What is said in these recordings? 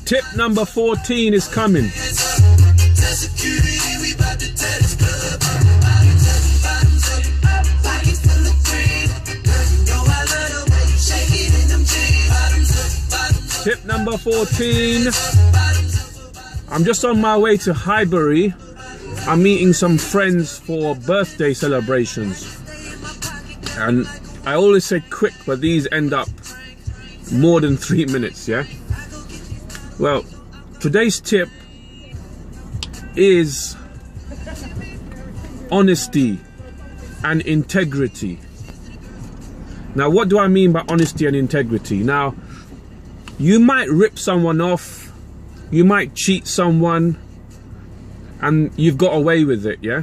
Tip number 14 is coming. Tip number 14. I'm just on my way to Highbury. I'm meeting some friends for birthday celebrations. And I always say quick, but these end up more than 3 minutes, yeah? Well, today's tip is honesty and integrity. Now, what do I mean by honesty and integrity? Now, you might rip someone off, you might cheat someone, and you've got away with it, yeah?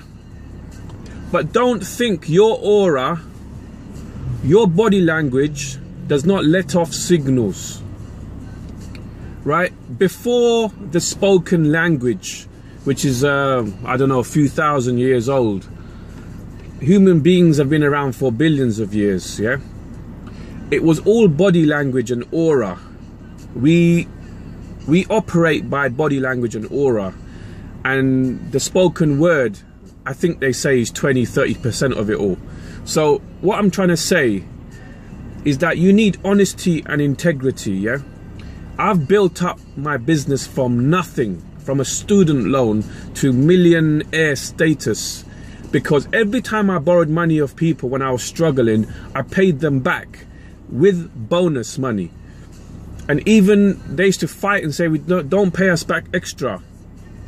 But don't think your aura, your body language does not let off signals, right? Before the spoken language, which is, I don't know, a few thousand years old, human beings have been around for billions of years, yeah? It was all body language and aura. We operate by body language and aura, and the spoken word, I think they say, is 20-30% of it all. So what I'm trying to say is that you need honesty and integrity, yeah? I've built up my business from nothing, from a student loan to millionaire status, because every time I borrowed money of people when I was struggling, I paid them back with bonus money. And even they used to fight and say, don't pay us back extra,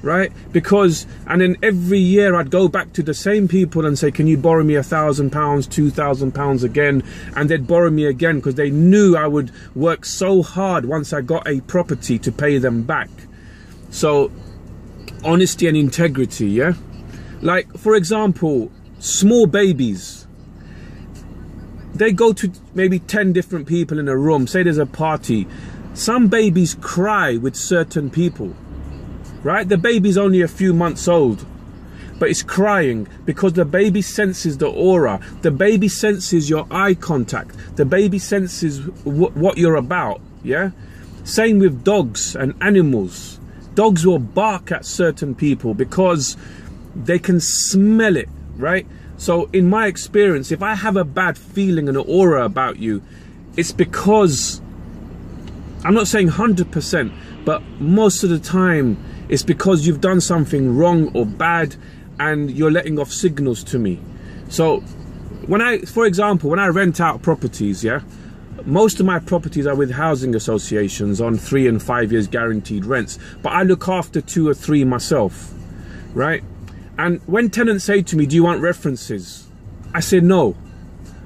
right? Because, and then every year I'd go back to the same people and say, can you borrow me £1,000, £2,000 again? And they'd borrow me again, because they knew I would work so hard once I got a property to pay them back. So honesty and integrity, yeah? Like, for example, small babies. They go to maybe 10 different people in a room. Say there's a party. Some babies cry with certain people, right? The baby's only a few months old, but it's crying because the baby senses the aura. The baby senses your eye contact. The baby senses what you're about, yeah? Same with dogs and animals. Dogs will bark at certain people because they can smell it, right? So in my experience, if I have a bad feeling and an aura about you, it's because, I'm not saying 100%, but most of the time it's because you've done something wrong or bad and you're letting off signals to me. So when for example, when I rent out properties, yeah, most of my properties are with housing associations on 3 and 5 years guaranteed rents, but I look after 2 or 3 myself, right? And when tenants say to me, do you want references? I say no.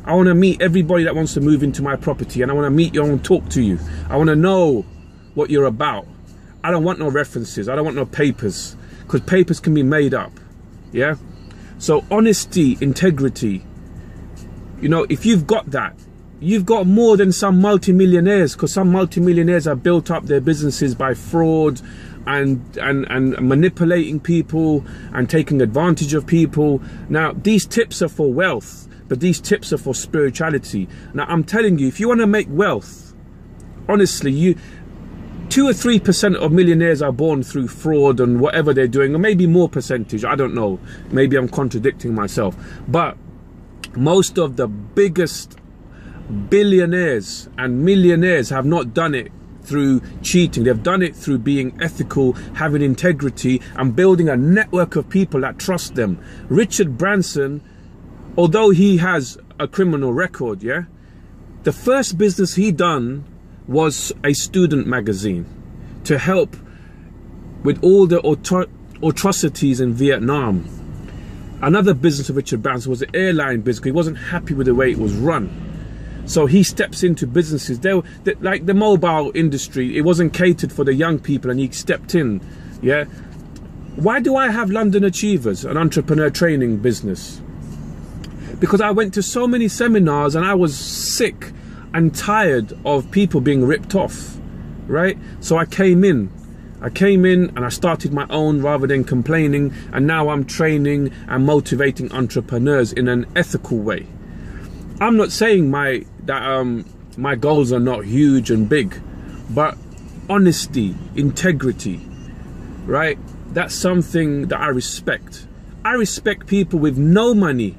I want to meet everybody that wants to move into my property, and I want to meet you, I want to talk to you. I want to know what you're about. I don't want no references. I don't want no papers, because papers can be made up, yeah? So honesty, integrity, you know, if you've got that, you've got more than some multimillionaires, because some multimillionaires have built up their businesses by fraud and manipulating people and taking advantage of people. Now, these tips are for wealth, but these tips are for spirituality. Now, I'm telling you, if you want to make wealth, honestly, 2 or 3% of millionaires are born through fraud and whatever they're doing, or maybe more percentage, I don't know. Maybe I'm contradicting myself. But most of the biggest billionaires and millionaires have not done it through cheating. They've done it through being ethical, having integrity, and building a network of people that trust them. Richard Branson, although he has a criminal record, yeah, the first business he done was a student magazine to help with all the atrocities in Vietnam. Another business of Richard Branson was the airline business. He wasn't happy with the way it was run. So he steps into businesses. Like the mobile industry, it wasn't catered for the young people, and he stepped in, yeah? Why do I have London Achievers, an entrepreneur training business? Because I went to so many seminars and I was sick and tired of people being ripped off, right? So I came in and I started my own rather than complaining, and now I'm training and motivating entrepreneurs in an ethical way. I'm not saying my that my goals are not huge and big, but honesty, integrity, right? That's something that I respect. I respect people with no money,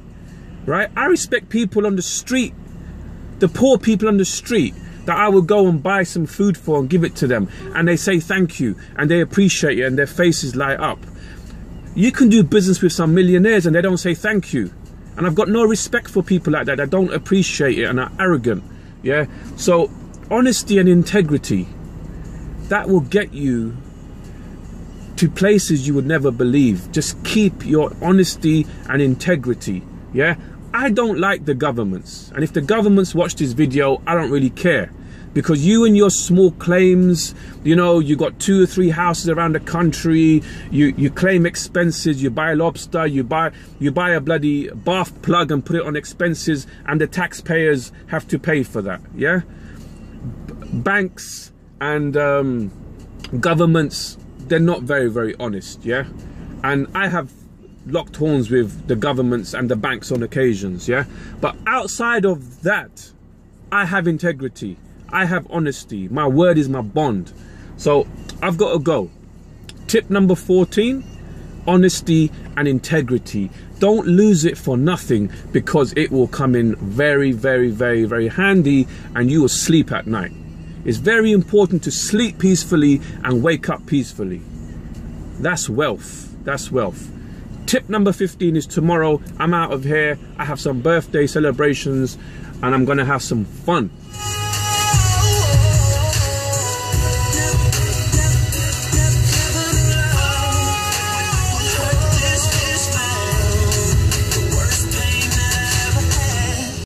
right? I respect people on the street, the poor people on the street, that I will go and buy some food for and give it to them, and they say thank you and they appreciate it and their faces light up. You can do business with some millionaires and they don't say thank you, and I've got no respect for people like that don't appreciate it and are arrogant. Yeah, so honesty and integrity, that will get you to places you would never believe. Just keep your honesty and integrity. Yeah, I don't like the governments, and if the governments watch this video, I don't really care, because you and your small claims, you know, you got 2 or 3 houses around the country, you claim expenses, you buy lobster, you buy a bloody bath plug and put it on expenses, and the taxpayers have to pay for that. Yeah, banks and governments, they're not very honest. Yeah, and I have locked horns with the governments and the banks on occasions. Yeah, but outside of that, I have integrity, I have honesty, my word is my bond. So I've got to go. Tip number 14, honesty and integrity. Don't lose it for nothing, because it will come in very handy, and you will sleep at night. It's very important to sleep peacefully and wake up peacefully. That's wealth. That's wealth. Tip number 15 is tomorrow I'm out of here. I have some birthday celebrations and I'm gonna have some fun.